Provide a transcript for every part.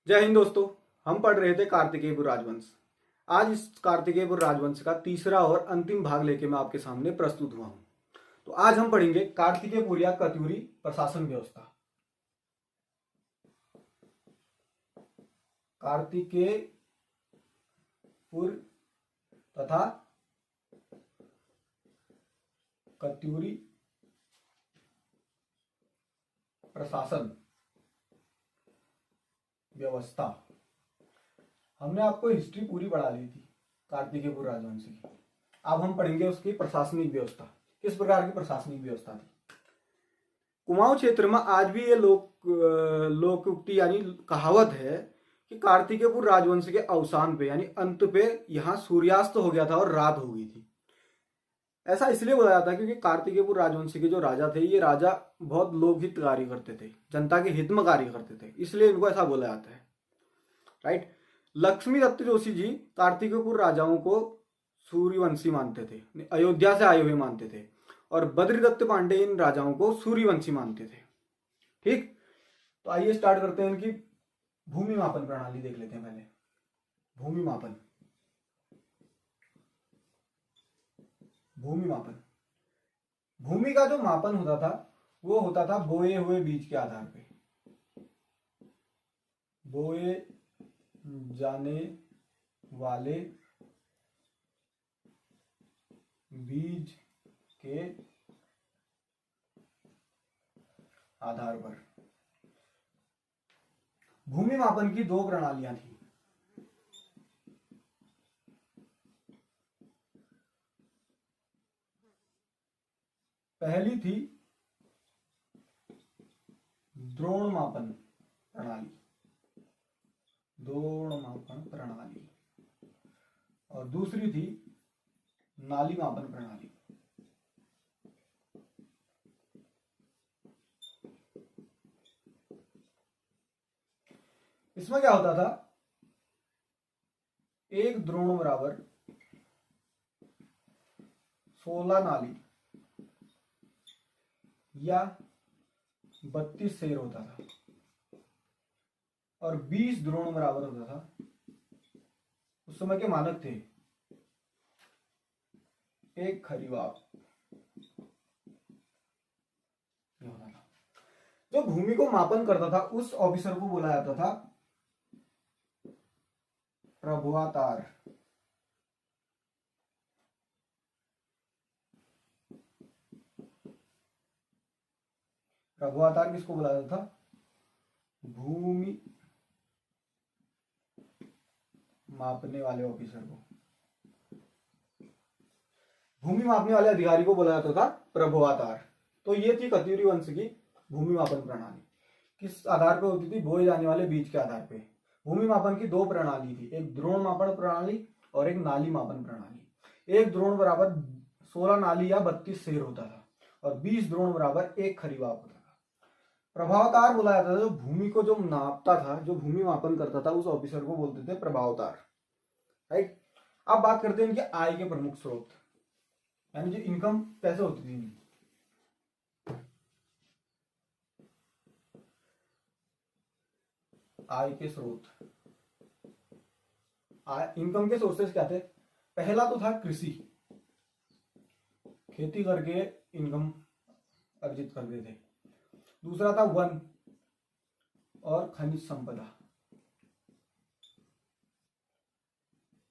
जय हिंद दोस्तों। हम पढ़ रहे थे कार्तिकेयपुर राजवंश। आज इस कार्तिकेयपुर राजवंश का तीसरा और अंतिम भाग लेके मैं आपके सामने प्रस्तुत हुआ हूं। तो आज हम पढ़ेंगे कार्तिकेयपुर या कत्यूरी प्रशासन व्यवस्था। कार्तिकेयपुर तथा कत्यूरी प्रशासन व्यवस्था। हमने आपको हिस्ट्री पूरी पढ़ा ली थी कार्तिकेयपुर राजवंश की। अब हम पढ़ेंगे उसकी प्रशासनिक व्यवस्था, किस प्रकार की प्रशासनिक व्यवस्था थी। कुमाऊं क्षेत्र में आज भी ये लोकोक्ति यानी कहावत है कि कार्तिकेयपुर राजवंश के अवसान पे यानी अंत पे यहाँ सूर्यास्त हो गया था और रात हो गई थी। ऐसा इसलिए बोला जाता है क्योंकि कार्तिकेयपुर राजवंश के जो राजा थे, ये राजा बहुत लोकहित कार्य करते थे, जनता के हित में कार्य करते थे, इसलिए इनको ऐसा बोला जाता है। राइट। लक्ष्मी दत्त जोशी जी कार्तिकेयपुर राजाओं को सूर्यवंशी मानते थे, अयोध्या से आए हुए मानते थे, और बद्रीदत्त पांडे इन राजाओं को सूर्यवंशी मानते थे। ठीक, तो आइए स्टार्ट करते हैं। इनकी भूमि मापन प्रणाली देख लेते हैं पहले। भूमि मापन भूमि का जो मापन होता था वो होता था बोए हुए बीज के आधार पे। बोए जाने वाले बीज के आधार पर भूमि मापन की दो प्रणालियां थी। पहली थी द्रोण मापन प्रणाली, और दूसरी थी नाली मापन प्रणाली। इसमें क्या होता था, एक द्रोण बराबर 16 नाली या 32 सेर होता था, और 20 द्रोण बराबर होता था। उस समय के मानक थे एक खरीवाप। जो भूमि को मापन करता था उस ऑफिसर को बोला जाता था प्रभुआतार। प्रभुआतार किसको बोला जाता था? भूमि मापने वाले ऑफिसर को, भूमि मापने वाले अधिकारी को बोला जाता था प्रभुआतार। तो ये थी कत्यूरी वंश की भूमि मापन प्रणाली। किस आधार पर होती थी? बोए जाने वाले बीज के आधार पे। भूमि मापन की दो प्रणाली थी, एक द्रोण मापन प्रणाली और एक नाली मापन प्रणाली। एक द्रोण बराबर 16 नाली या 32 सेर होता था, और 20 द्रोण बराबर एक खरीवाप होता था। प्रभावतार बोला जाता था, जो भूमि को जो नापता था, जो भूमि मापन करता था, उस ऑफिसर को बोलते थे प्रभावतार। राइट। अब बात करते हैं इनके आय के प्रमुख स्रोत, यानी जो इनकम कैसे होती थी इनकी। आय के स्रोत, इनकम के सोर्सेस क्या थे? पहला तो था कृषि, खेती करके इनकम अर्जित करते थे। दूसरा था वन और खनिज संपदा।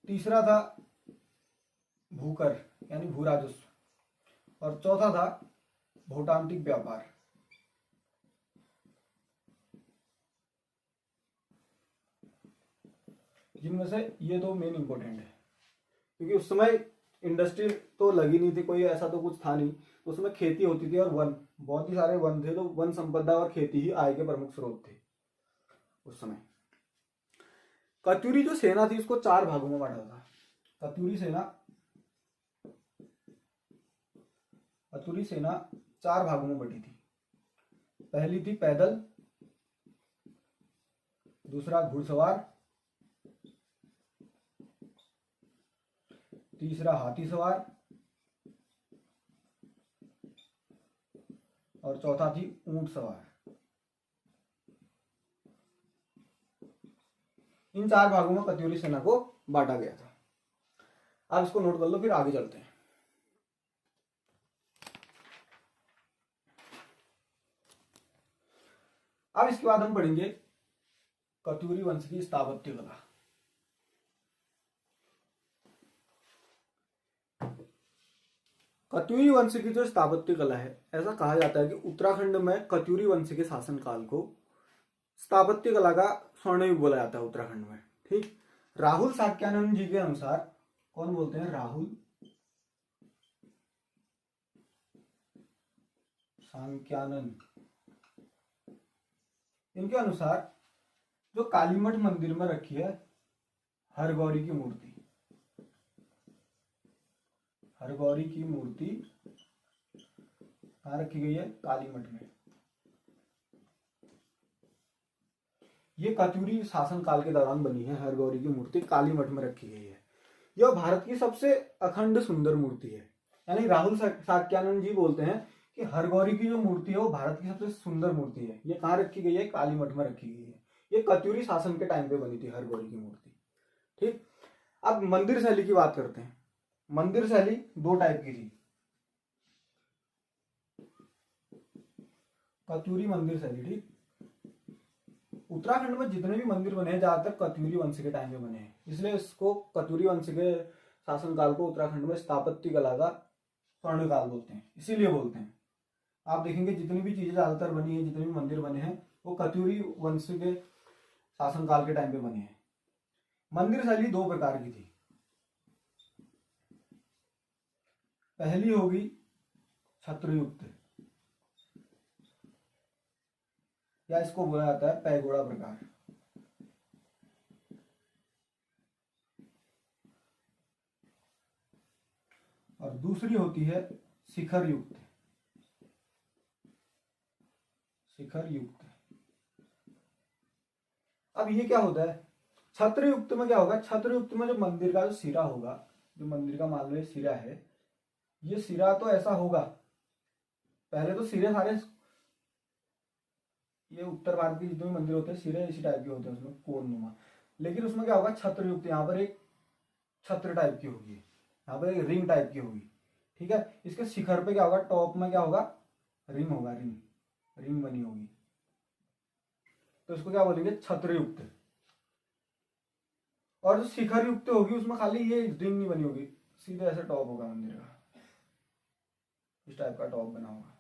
तीसरा था भूकर यानी भू राजस्व, और चौथा था भौटांतिक व्यापार। जिनमें से ये दो मेन इंपॉर्टेंट है, क्योंकि उस समय इंडस्ट्री तो लगी नहीं थी, कोई ऐसा तो कुछ था नहीं। उसमें खेती होती थी और वन, बहुत ही सारे वन थे, तो वन संपदा और खेती ही आय के प्रमुख स्रोत थे उस समय। कत्यूरी जो सेना थी उसको 4 भागों में बांटा था। कत्यूरी सेना 4 भागों में बटी थी। पहली थी पैदल, दूसरा घुड़सवार, तीसरा हाथी सवार, और चौथा थी ऊंट सवार। इन 4 भागों में कत्यूरी सेना को बांटा गया था। आप इसको नोट कर लो, फिर आगे चलते हैं। अब इसके बाद हम पढ़ेंगे कत्यूरी वंश की स्थापत्य कला। कत्यूरी वंश की जो स्थापत्य कला है, ऐसा कहा जाता है कि उत्तराखंड में कत्यूरी वंश के शासनकाल को स्थापत्य कला का स्वर्ण युग बोला जाता है उत्तराखंड में। ठीक, राहुल साक्यानंद जी के अनुसार, कौन बोलते हैं? राहुल साक्यानंद, इनके अनुसार जो कालीमठ मंदिर में रखी है हरगौरी की मूर्ति, हरगौरी की मूर्ति कहाँ रखी गई है? कालीमठ में। ये कत्यूरी शासन काल के दौरान बनी है हरगौरी की मूर्ति, कालीमठ में रखी गई है। यह भारत की सबसे अखंड सुंदर मूर्ति है। यानी राहुल साक्यानंद जी बोलते हैं कि हरगौरी की जो मूर्ति है वो भारत की सबसे सुंदर मूर्ति है। ये कहाँ रखी गई है? कालीमठ में रखी गई है। ये कत्यूरी शासन के टाइम पे बनी थी हरगौरी की मूर्ति। ठीक, अब मंदिर शैली की बात करते हैं। मंदिर शैली 2 टाइप की थी। कत्यूरी मंदिर शैली। ठीक, उत्तराखंड में जितने भी मंदिर बने हैं ज्यादातर कत्यूरी वंश के टाइम में बने हैं, इसलिए इसको कत्यूरी वंश के शासनकाल को उत्तराखंड में स्थापत्य कला का स्वर्ण काल बोलते हैं, इसीलिए बोलते हैं। आप देखेंगे जितनी भी चीजें ज्यादातर बनी है, जितने भी मंदिर बने हैं, वो कत्यूरी वंश के शासनकाल के टाइम पे बने हैं। मंदिर शैली 2 प्रकार की थी। पहली होगी छत्रयुक्त, या इसको बोला जाता है पैगोड़ा प्रकार। और दूसरी होती है शिखर युक्त, शिखर युक्त। अब ये क्या होता है? छत्र युक्त में क्या होगा? छत्र युक्त में जो मंदिर का जो सिरा होगा, जो मंदिर का मान लो ये सिरा है, ये सिरा तो ऐसा होगा, पहले तो सिरे सारे, ये उत्तर भारत के जितने भी मंदिर होते हैं सिरे इसी टाइप के होते हैं, उसमें कोणनुमा। लेकिन उसमें क्या होगा? छत्र युक्त। यहाँ पर एक छत्र टाइप की होगी, यहाँ पर एक रिंग टाइप की होगी। ठीक है, इसके शिखर पे क्या होगा? टॉप में क्या होगा? रिंग होगा, रिंग, रिंग बनी होगी, तो इसको क्या बोलेंगे? छत्रयुक्त। और जो शिखर युक्त होगी उसमें खाली ये रिंग नहीं बनी होगी, सीधे ऐसे टॉप होगा मंदिर का, इस टाइप का टॉप बना होगा।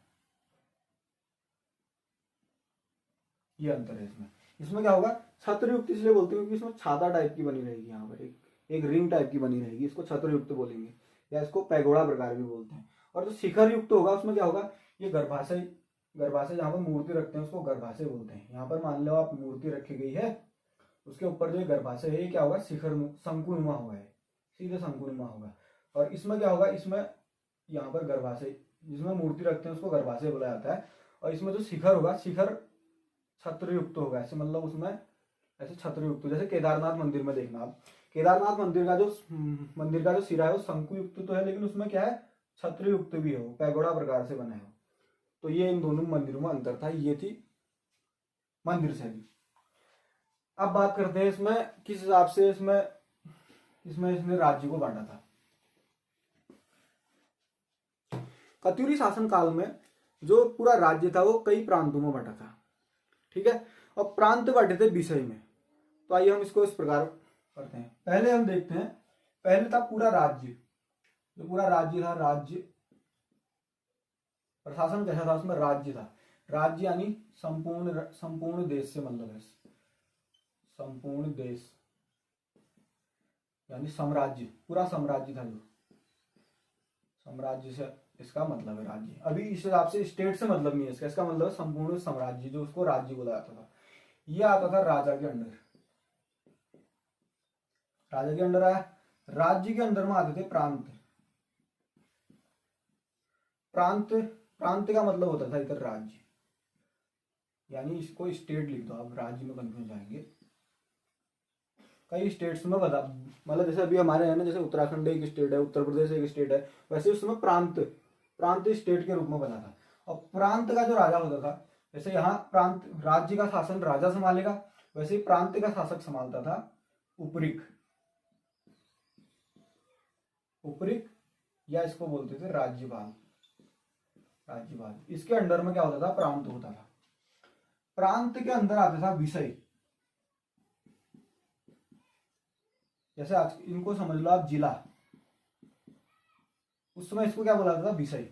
ये अंतर है इसमें। इसमें क्या होगा? छत्रयुक्त इसलिए बोलते हैं क्योंकि इसमें छाता टाइप की बनी रहेगी, यहाँ पर एक रिंग टाइप की बनी रहेगी, इसको छत्रयुक्त बोलेंगे, या इसको पैगोड़ा प्रकार भी बोलते हैं। और जो शिखर युक्त होगा उसमें क्या होगा? ये गर्भाशय, गर्भाशय जहाँ पर मूर्ति रखते हैं उसको गर्भाशय बोलते हैं। यहाँ पर मान लो आप मूर्ति रखी गई है, उसके ऊपर जो गर्भाशय है ये क्या होगा? शिखर, शंकुनुमा होगा, सीधे शंकुनुमा होगा। और इसमें क्या होगा? इसमें यहाँ पर गर्भाशय, जिसमें मूर्ति रखते हैं उसको गर्भाशय बोला जाता है। और इसमें जो शिखर होगा, शिखर छत्रयुक्त होगा, ऐसे मतलब उसमें ऐसे छत्रयुक्त, जैसे केदारनाथ मंदिर में देखना आप, केदारनाथ मंदिर का जो सिरा है वो शंकुयुक्त तो है, लेकिन उसमें क्या है? छत्रयुक्त भी है, वो पैगोड़ा प्रकार से बना है। तो ये इन दोनों मंदिरों में अंतर था। ये थी मंदिर शैली। अब बात करते हैं इसमें किस हिसाब से इसने राज्य को बांटा था। कत्यूरी शासन काल में जो पूरा राज्य था वो कई प्रांतों में बंटा था। ठीक है, और प्रांत बांटे थे विषय में। तो आइए हम इसको इस प्रकार करते हैं। पहले हम देखते हैं, पहले था पूरा राज्य, जो पूरा राज्य था, राज्य प्रशासन कैसा था? उसमें राज्य था। राज्य यानी संपूर्ण देश से मतलब है, संपूर्ण देश यानी साम्राज्य, पूरा साम्राज्य था। जो साम्राज्य से इसका मतलब है राज्य। अभी इस हिसाब से स्टेट से मतलब नहीं है इसका मतलब है संपूर्ण साम्राज्य, जो उसको राज्य बोला जाता था। यह आता था राजा के अंडर, राजा के अंडर आया। राज्य के अंदर में आते थे प्रांत। प्रांत का मतलब होता था इधर राज्य, यानी इसको स्टेट लिख दो आप, राज्य में कंफ्यूज जाएंगे। कई स्टेट्स में बता, मतलब जैसे अभी हमारे है ना, जैसे उत्तराखंड एक स्टेट है, उत्तर प्रदेश एक स्टेट है, वैसे उसमें प्रांत स्टेट के रूप में बना था। और प्रांत का जो राजा होता था, जैसे यहाँ प्रांत राज्य का शासन राजा संभालेगा, वैसे ही प्रांत का शासक संभालता था उपरिक, उपरिक या इसको बोलते थे राज्यपाल। राज्यपाल, इसके अंडर में क्या होता था, प्रांत होता था। प्रांत के अंदर आता था विषय, जैसे आज इनको समझ लो आप जिला, उस समय इसको क्या बोला जाता था, विषय।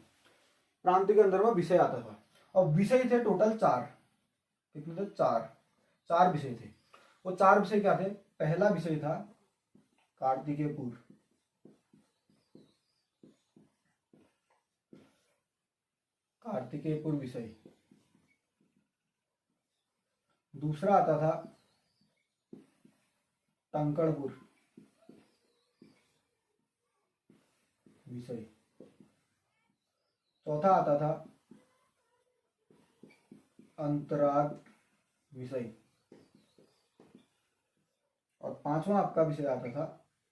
प्रांत के अंदर में विषय आता था और विषय थे टोटल 4। कितने थे, 4। 4 विषय थे। वो 4 विषय क्या थे, पहला विषय था कार्तिकेयपुर, कार्तिकेयपुर विषय। दूसरा आता था टंकड़पुर विषय। चौथा आता था अंतराग विषय। और 5वां आपका विषय आता था,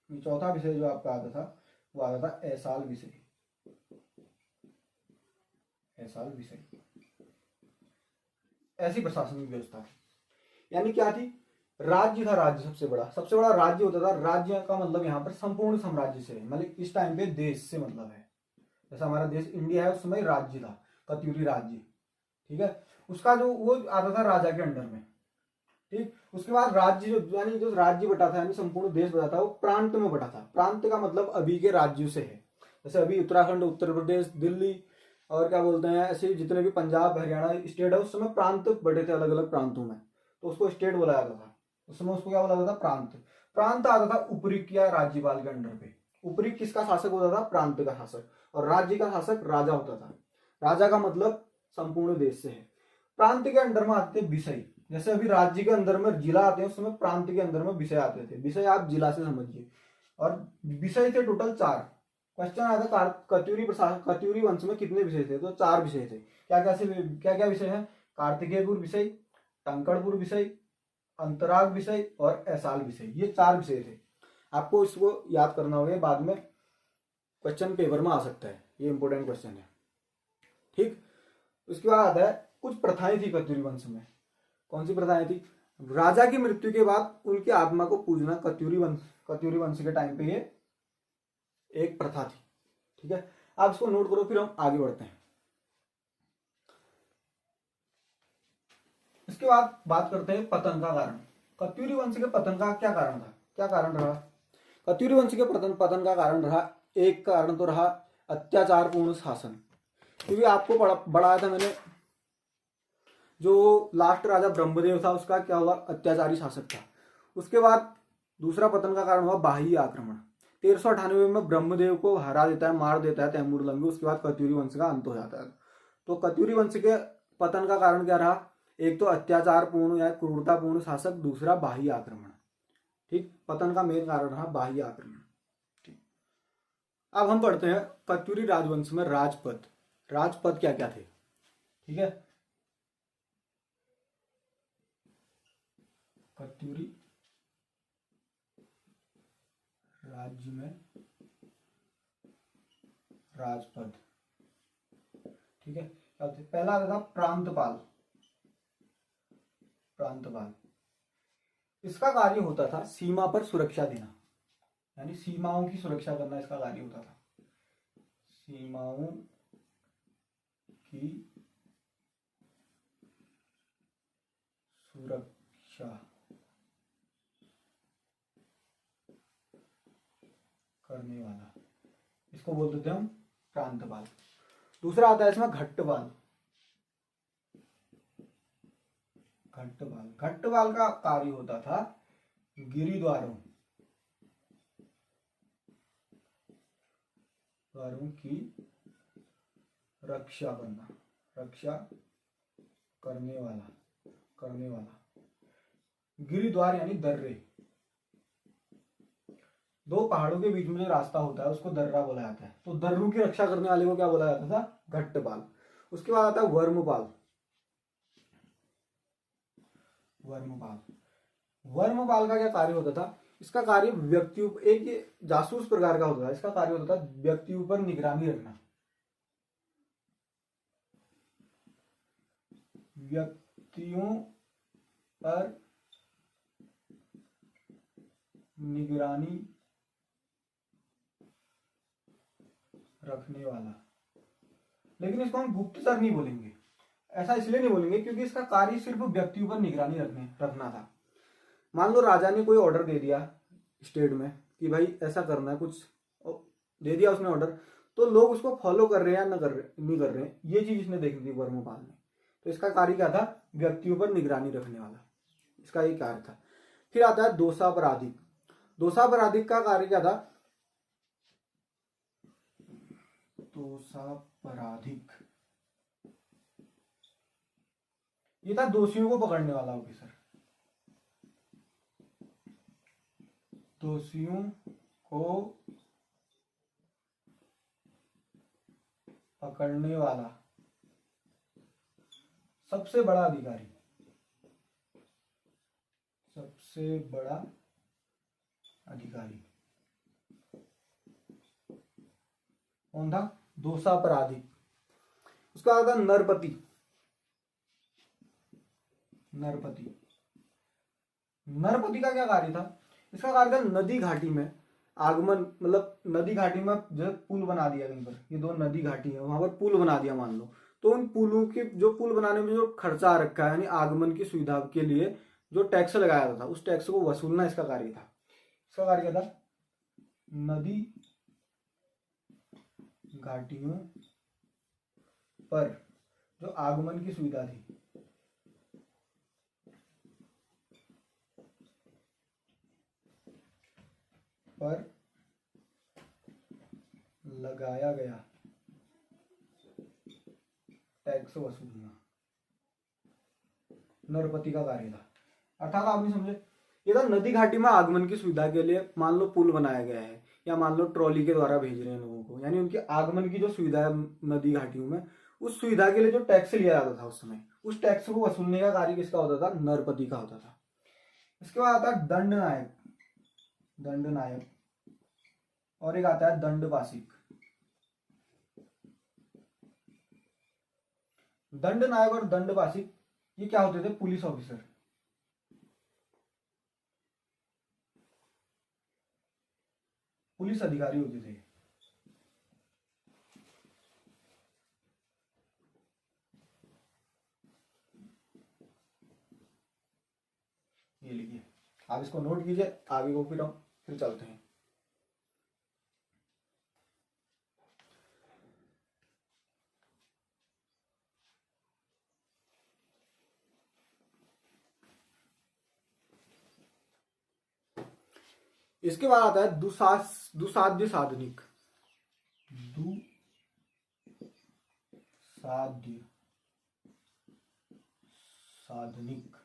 चौथा विषय जो आपका आता था वो आता था ऐसाल विषय। ऐसाल विषय, ऐसी प्रशासनिक व्यवस्था थी। यानी क्या थी, राज्य था, राज्य सबसे बड़ा राज्य होता था। राज्य का मतलब यहाँ पर संपूर्ण साम्राज्य से, मतलब इस टाइम पे देश से मतलब है। जैसा हमारा देश इंडिया है, उस समय राज्य था, कत्यूरी राज्य, ठीक है। उसका जो वो आता था राजा के अंडर में, ठीक। उसके बाद राज्य जो, यानी जो राज्य बटा था, यानी संपूर्ण देश बटा था, वो प्रांत में बटा था। प्रांत का मतलब अभी के राज्यों से है। जैसे अभी उत्तराखंड, उत्तर प्रदेश, दिल्ली और क्या बोलते हैं, ऐसे जितने भी पंजाब हरियाणा स्टेट है, उस समय प्रांत बटे थे अलग अलग प्रांतों में, तो उसको स्टेट बोला जाता था। उस समय उसको क्या बोला जाता था, प्रांत। प्रांत आता था उपरिक या राज्यपाल के अंडर पे। उपरिक किसका शासक होता था, प्रांत का शासक। और राज्य का शासक राजा होता था। राजा का मतलब संपूर्ण देश से है। प्रांत के अंडर में आते थे विषय। जैसे अभी राज्य के अंदर में जिला आते हैं, उस समय प्रांत के अंदर में विषय आते थे। विषय आप जिला से समझिए। और विषय थे टोटल 4। क्वेश्चन आया था कत्यूरी वंश में कितने विषय थे, तो 4 विषय थे। क्या क्या विषय है, कार्तिकेयपुर विषय, टंकड़पुर विषय, अंतराग विषय और ऐसाल विषय। ये 4 विषय थे। आपको इसको याद करना होगा, बाद में क्वेश्चन पेपर में आ सकता है, ये इंपॉर्टेंट क्वेश्चन है, ठीक। उसके बाद आता है कुछ प्रथाएं थी कत्यूरी वंश में। कौन सी प्रथाएं थी, राजा की मृत्यु के बाद उनकी आत्मा को पूजना कत्यूरी वंश के टाइम पे ये एक प्रथा थी, ठीक है। आप इसको नोट करो, फिर हम आगे बढ़ते हैं। इसके बाद बात करते हैं पतन का कारण। कत्यूरी वंश के पतन का क्या कारण था, क्या कारण रहा। कत्यूरी वंश के पतन का कारण रहा, एक कारण तो रहा अत्याचारपूर्ण शासन। क्योंकि आपको बढ़ाया था मैंने, जो लास्ट राजा ब्रह्मदेव था उसका क्या हुआ, अत्याचारी शासक था। उसके बाद दूसरा पतन का कारण हुआ बाह्य आक्रमण। 1398 में ब्रह्मदेव को हरा देता है, मार देता है तैमूर लंगू। उसके बाद कत्यूरी वंश का अंत हो जाता है। तो कत्यूरी वंश के पतन का कारण क्या रहा, एक तो अत्याचारपूर्ण या क्रूरतापूर्ण शासक, दूसरा बाह्य आक्रमण, ठीक। पतन का मेन कारण रहा बाह्य आक्रमण, ठीक। अब हम पढ़ते हैं कत्यूरी राजवंश में राजपद। राजपद क्या क्या थे, ठीक है। कत्यूरी राज्य में राजपद, ठीक है। पहला आता था प्रांतपाल। प्रांतपाल, इसका कार्य होता था सीमा पर सुरक्षा देना, यानी सीमाओं की सुरक्षा करना इसका कार्य होता था। सीमाओं की सुरक्षा करने वाला, इसको बोलते थे हम प्रांतपाल। दूसरा आता है इसमें घट्टपाल। घट्टपाल का कार्य होता था गिरिद्वारों की रक्षा करना, रक्षा करने वाला। गिरिद्वार यानी दर्रे, 2 पहाड़ों के बीच में जो रास्ता होता है उसको दर्रा बोला जाता है। तो दर्रों की रक्षा करने वाले को क्या बोला जाता था, घट्टपाल। उसके बाद आता है वर्मपाल। वर्मपाल का क्या कार्य होता था, इसका कार्य व्यक्तियों, एक जासूस प्रकार का होता था। इसका कार्य होता था व्यक्तियों पर निगरानी रखना, व्यक्तियों पर निगरानी रखने वाला। लेकिन इसको हम गुप्तचर नहीं बोलेंगे। ऐसा इसलिए नहीं बोलेंगे क्योंकि इसका कार्य सिर्फ व्यक्तियों पर निगरानी रखना था। मान लो राजा ने कोई ऑर्डर दे दिया स्टेट में कि भाई ऐसा करना है, कुछ दे दिया उसने ऑर्डर, तो लोग उसको फॉलो कर रहे हैं या नहीं कर रहे हैं, ये चीज इसने देखनी थी वर्मोपाल ने। तो इसका कार्य क्या था? व्यक्तियों पर निगरानी रखने वाला, इसका ये कार्य था। फिर आता है दोषापराधिक। दोषापराधिक का कार्य क्या था? दोषापराधिक ये था दोषियों को पकड़ने वाला ऑफिसर। दोषियों को पकड़ने वाला सबसे बड़ा अधिकारी, सबसे बड़ा अधिकारी कौन था? दोषापराधिक। उसका आता नरपति। नरपति नरपति का क्या कार्य था? इसका कार्य था नदी घाटी में आगमन, मतलब नदी घाटी में जो पुल बना दिया कहीं पर, ये दो नदी घाटी है, वहां पर पुल बना दिया मान लो, तो उन पुलों के जो पुल बनाने में जो खर्चा आ रखा है, यानी आगमन की सुविधा के लिए जो टैक्स लगाया था, उस टैक्स को वसूलना इसका कार्य था। इसका कार्य क्या था? नदी घाटियों पर जो आगमन की सुविधा थी, पर लगाया गया टैक्स वसूलना नरपति का कार्य था। अर्थात आप नहीं समझे? ये था नदी घाटी में आगमन की सुविधा के लिए, मान लो पुल बनाया गया है या मान लो ट्रॉली के द्वारा भेज रहे हैं लोगों को, यानी उनके आगमन की जो सुविधा है नदी घाटियों में, उस सुविधा के लिए जो टैक्स लिया जाता था उस समय, उस टैक्स को वसूलने का कार्य किसका होता था? नरपति का होता था। इसके बाद आता है दंड नायक। दंड नायक और एक आता है दंडवासिक। दंड नायक और दंडवासिक ये क्या होते थे? Police officer. पुलिस अधिकारी होते थे। ये लिखिए, आप इसको नोट कीजिए, आगे को फिर चलते हैं। इसके बाद आता है दुसाध्य साधनिक। दुसाध्य साधनिक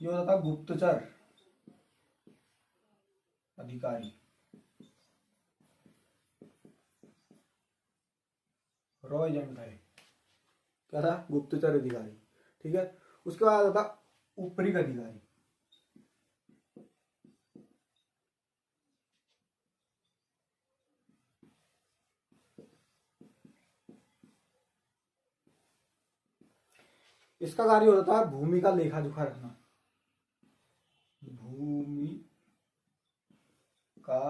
ये होता था गुप्तचर अधिकारी, रॉ एजेंट था। क्या था? गुप्तचर अधिकारी। ठीक है। उसके बाद आता था ऊपरी अधिकारी। इसका कार्य होता था भूमि का लेखा जोखा रखना। भूमि का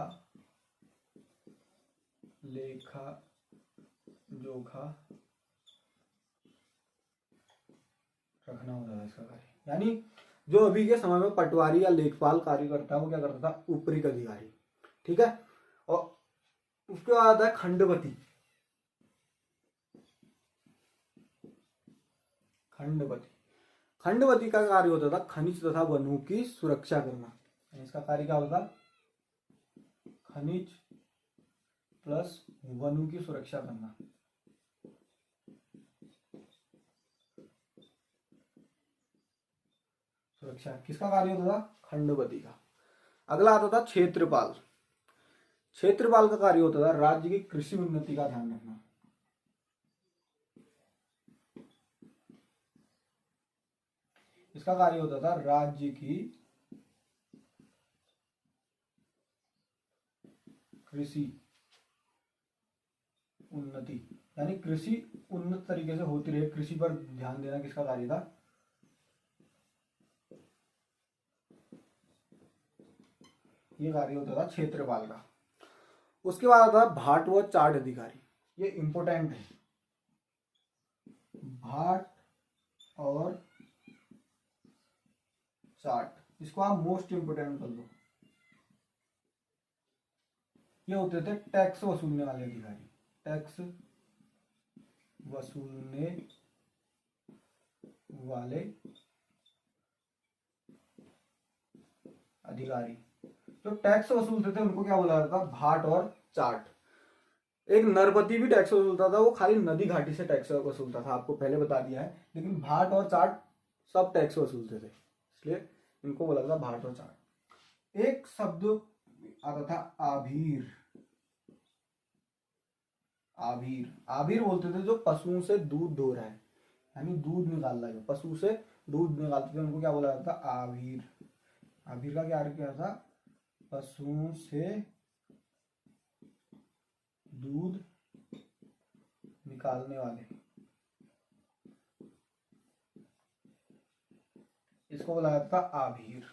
लेखा जोखा रखना होता था इसका कार्य। यानी जो अभी के समय में पटवारी या लेखपाल कार्य करता है वो क्या करता था? ऊपरी अधिकारी। ठीक है। और उसके बाद आता है खंडपति। खंडपति खंडपति का कार्य होता था खनिज तथा वनों की सुरक्षा करना। इसका कार्य क्या होता? खनिज प्लस वनों की सुरक्षा करना। सुरक्षा किसका कार्य होता था? खंडपति का। अगला आता था क्षेत्रपाल। क्षेत्रपाल का कार्य होता था राज्य की कृषि उन्नति का ध्यान रखना। इसका कार्य होता था राज्य की कृषि उन्नति, यानी कृषि उन्नत तरीके से होती रहे, कृषि पर ध्यान देना किसका कार्य था? ये कार्य होता था क्षेत्रपाल का। उसके बाद आता है भाट व चाट अधिकारी। ये इंपोर्टेंट है, भाट और चाट, इसको आप मोस्ट इंपोर्टेंट कर लो। ये होते थे टैक्स वसूलने वाले अधिकारी, टैक्स वसूलने वाले अधिकारी। जो टैक्स वसूलते थे उनको क्या बोला जाता था, भाट और चाट। एक नरपति भी टैक्स वसूलता था, वो खाली नदी घाटी से टैक्स वसूलता था, आपको पहले बता दिया है। लेकिन भाट और चाट सब टैक्स वसूलते थे, इसलिए इनको बोला था भाट और चाट। एक शब्द आता था आभीर। आभीर, आभीर बोलते थे जो पशुओं से दूध दो रहा है, यानी दूध निकाल रहा है, पशु से दूध निकालते थे, उनको क्या बोला जाता था, आभीर। आभीर का क्या अर्थ क्या था, पशुओं से दूध निकालने वाले, इसको बोला जाता था आभीर।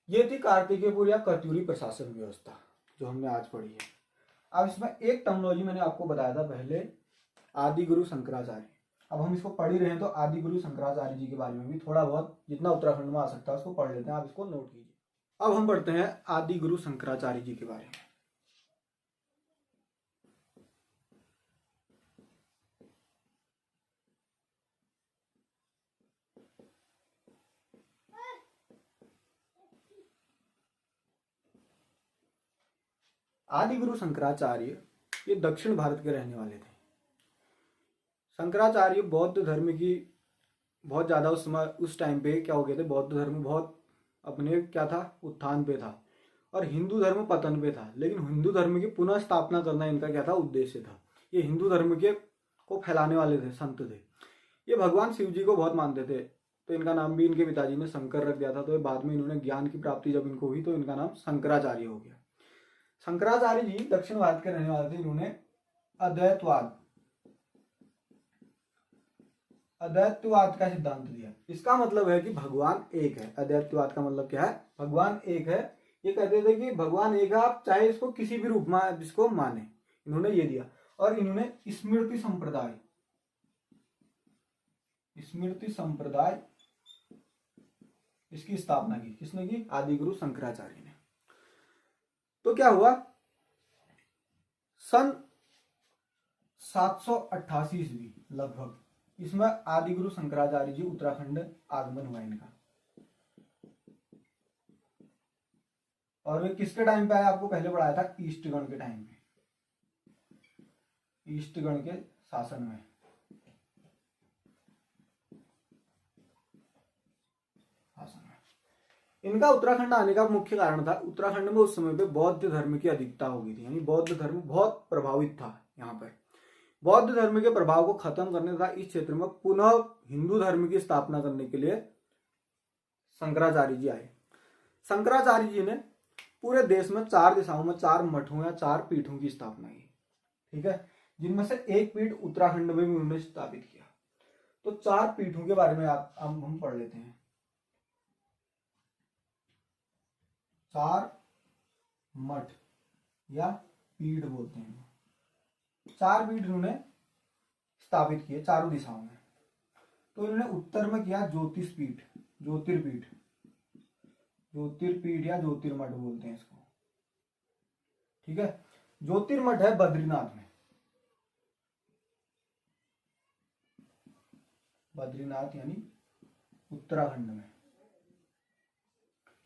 ये थी कार्तिकेयपुर या कत्यूरी प्रशासन व्यवस्था जो हमने आज पढ़ी है। अब इसमें एक टर्मिनोलॉजी मैंने आपको बताया था पहले, आदि गुरु शंकराचार्य। अब हम इसको पढ़ ही रहे हैं तो आदि गुरु शंकराचार्य जी के बारे में भी थोड़ा बहुत जितना उत्तराखंड में आ सकता है उसको पढ़ लेते हैं, आप इसको नोट कीजिए। अब हम पढ़ते हैं आदि गुरु शंकराचार्य जी के बारे में। आदि गुरु शंकराचार्य ये दक्षिण भारत के रहने वाले थे। शंकराचार्य बौद्ध धर्म की बहुत ज्यादा उस टाइम पे क्या हो गए थे, बौद्ध धर्म बहुत अपने क्या था, उत्थान पे था, और हिंदू धर्म पतन पे था। लेकिन हिंदू धर्म की पुनः स्थापना करना इनका क्या था, उद्देश्य था। ये हिंदू धर्म के को फैलाने वाले थे, संत थे। ये भगवान शिव जी को बहुत मानते थे, तो इनका नाम भी इनके पिताजी ने शंकर रख दिया था। तो बाद में इन्होंने ज्ञान की प्राप्ति जब इनको हुई तो इनका नाम शंकराचार्य हो गया। शंकराचार्य जी दक्षिण भारत के रहने वाले थे। इन्होंने अद्वैतवाद का सिद्धांत दिया। इसका मतलब है कि भगवान एक है। अद्वैतवाद का मतलब क्या है, भगवान एक है। ये कहते थे कि भगवान एक है, आप चाहे इसको किसी भी रूप में जिसको माने, इन्होंने ये दिया। और इन्होंने स्मृति संप्रदाय इसकी स्थापना की। किसने की, आदि गुरु शंकराचार्य ने। तो क्या हुआ, सन 788 ईस्वी लगभग इसमें आदि गुरु शंकराचार्य जी उत्तराखंड आगमन हुआ इनका। और वे किसके टाइम पे आया, आपको पहले पढ़ाया था, ईस्टगण के टाइम पे, ईस्टगण के शासन में। इनका उत्तराखंड आने का मुख्य कारण था, उत्तराखंड में उस समय पे बौद्ध धर्म की अधिकता हो गई थी, यानी बौद्ध धर्म बहुत प्रभावित था। यहाँ पर बौद्ध धर्म के प्रभाव को खत्म करने तथा इस क्षेत्र में पुनः हिंदू धर्म की स्थापना करने के लिए शंकराचार्य जी आए। शंकराचार्य जी ने पूरे देश में 4 दिशाओं में 4 मठों या 4 पीठों की स्थापना की, ठीक है, जिनमें से एक पीठ उत्तराखंड में भी उन्होंने स्थापित किया। तो 4 पीठों के बारे में हम पढ़ लेते हैं। 4 मठ या पीठ बोलते हैं, 4 पीठ उन्होंने स्थापित किए चारों दिशाओं में। तो इन्होंने उत्तर में किया ज्योतिर्पीठ या ज्योतिर्मठ बोलते हैं इसको, ठीक है। ज्योतिर्मठ है बद्रीनाथ में, बद्रीनाथ यानी उत्तराखंड में,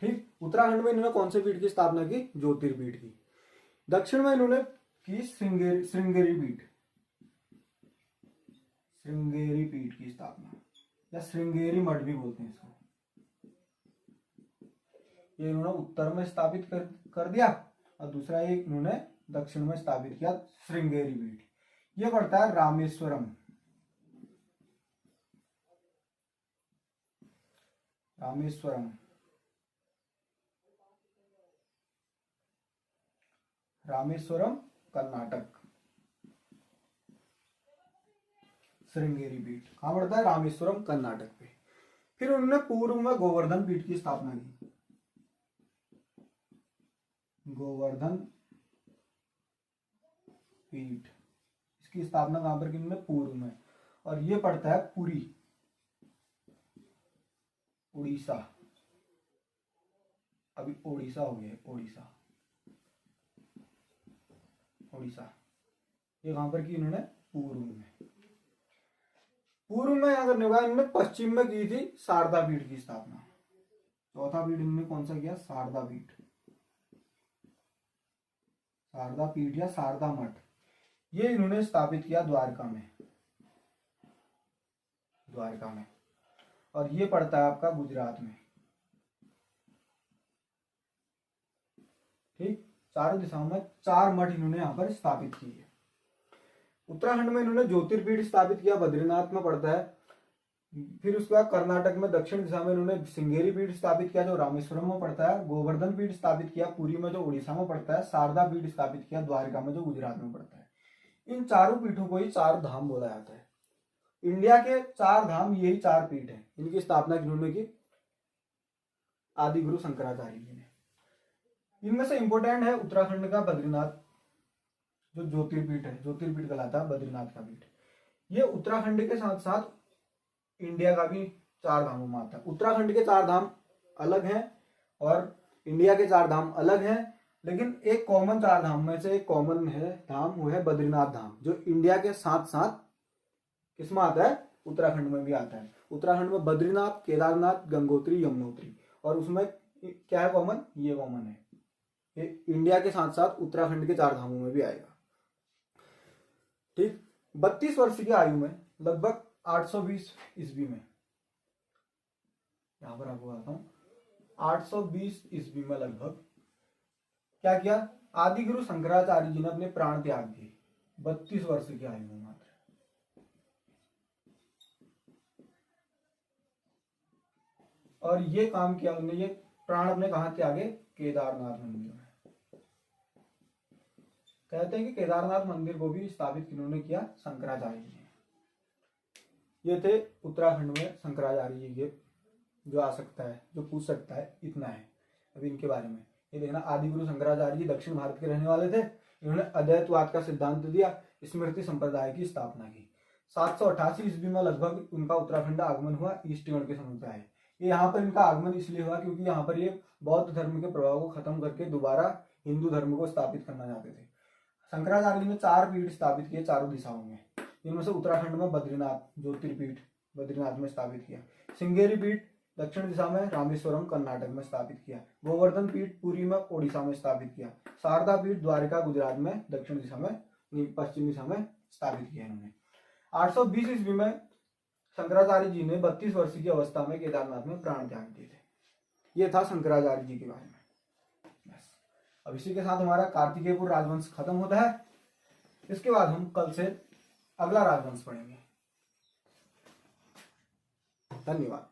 ठीक। उत्तराखंड में इन्होंने कौन से पीठ की स्थापना की, ज्योतिर्पीठ की। दक्षिण में इन्होंने की श्रृंगेरी पीठ की स्थापना, या श्रृंगेरी मठ भी बोलते हैं इसको। ये इन्होंने उत्तर में स्थापित कर दिया, और दूसरा एक इन्होंने दक्षिण में स्थापित किया, श्रृंगेरी पीठ। ये पड़ता है रामेश्वरम, कर्नाटक। श्रृंगेरी पीठ कहां पड़ता है, रामेश्वरम कर्नाटक पे। फिर उन्होंने पूर्व में गोवर्धन पीठ की स्थापना की। गोवर्धन पीठ, इसकी स्थापना कहां पर की इन्होंने? पूर्व में। और ये पड़ता है पुरी, उड़ीसा। अभी ओडिशा हो गया, ओडिशा, ओडिशा। ये कहां पर की इन्होंने? पूर्व में। पूर्व में यहाँ करने के बाद इन्होंने पश्चिम में की थी शारदा पीठ की स्थापना। चौथा पीठ इन्होंने कौन सा किया? शारदा पीठ, शारदा पीठ या शारदा मठ। ये इन्होंने स्थापित किया द्वारका में, द्वारका में। और ये पड़ता है आपका गुजरात में। ठीक, चारों दिशाओं में 4 मठ इन्होंने यहाँ पर स्थापित किए। उत्तराखंड में इन्होंने ज्योतिर्पीठ स्थापित किया, बद्रीनाथ में पड़ता है। फिर उसके बाद कर्नाटक में दक्षिण दिशा में इन्होंने श्रृंगेरी पीठ स्थापित किया जो रामेश्वरम में पड़ता है। गोवर्धन पीठ स्थापित किया पुरी में जो उड़ीसा में पड़ता है। शारदा पीठ स्थापित किया द्वारका में जो गुजरात में पड़ता है। इन चारों पीठों को ही 4 धाम बोला जाता है। इंडिया के 4 धाम यही 4 पीठ है। इनकी स्थापना किन्होंने की? आदि गुरु शंकराचार्य जी ने। इनमें से इंपोर्टेंट है उत्तराखंड का बद्रीनाथ, जो ज्योतिर्पीठ है, ज्योतिर्पीठ कहलाता है बद्रीनाथ का पीठ। ये उत्तराखंड के साथ साथ इंडिया का भी 4 धामों में आता है। उत्तराखंड के 4 धाम अलग हैं और इंडिया के 4 धाम अलग हैं, लेकिन एक कॉमन 4 धाम में से एक कॉमन है धाम, वो है बद्रीनाथ धाम, जो इंडिया के साथ साथ किसमें आता है? उत्तराखंड में भी आता है। उत्तराखंड में बद्रीनाथ, केदारनाथ, गंगोत्री, यमुनोत्री, और उसमें क्या है कॉमन? ये कॉमन है। ये इंडिया के साथ साथ उत्तराखंड के 4 धामों में भी आएगा। ठीक, 32 वर्ष की आयु में लगभग 820 ईस्वी में, यहां पर आपको बताता हूं, 820 ईस्वी में लगभग क्या किया? आदि गुरु शंकराचार्य जी ने अपने प्राण त्याग दिए 32 वर्ष की आयु में मात्र। और ये काम किया उन्होंने, ये प्राण अपने कहां त्यागे? केदारनाथ मंदिर में। कहते हैं कि केदारनाथ मंदिर को भी स्थापित किन्होंने किया? शंकराचार्य जी ने। ये थे उत्तराखंड में शंकराचार्य जी के, जो आ सकता है, जो पूछ सकता है, इतना है अभी इनके बारे में। ये देखना, आदि गुरु शंकराचार्य जी दक्षिण भारत के रहने वाले थे। इन्होंने अद्वैतवाद का सिद्धांत दिया, स्मृति संप्रदाय की स्थापना की। 788 ईस्वी में लगभग उनका उत्तराखंड आगमन हुआ, ईस्टगढ़ के समीप आए। ये यहाँ पर इनका आगमन इसलिए हुआ क्योंकि यहाँ पर ये बौद्ध धर्म के प्रभाव को खत्म करके दोबारा हिंदू धर्म को स्थापित करना चाहते थे। शंकराचार्य जी ने 4 पीठ स्थापित किए चारों दिशाओं में। इनमें से उत्तराखंड में बद्रीनाथ ज्योतिर्पीठ बद्रीनाथ में स्थापित किया। श्रृंगेरी पीठ दक्षिण दिशा में रामेश्वरम कर्नाटक में स्थापित किया। गोवर्धन पीठ पुरी में ओडिशा में स्थापित किया। शारदा पीठ द्वारका गुजरात में दक्षिण दिशा में पश्चिम दिशा में स्थापित किया इन्होंने। 820 ईस्वी में शंकराचार्य जी ने 32 वर्ष की अवस्था में केदारनाथ में प्राण त्याग दिए थे। यह था शंकराचार्य जी के बारे में। अब इसी के साथ हमारा कार्तिकेयपुर राजवंश खत्म होता है। इसके बाद हम कल से अगला राजवंश पढ़ेंगे। धन्यवाद।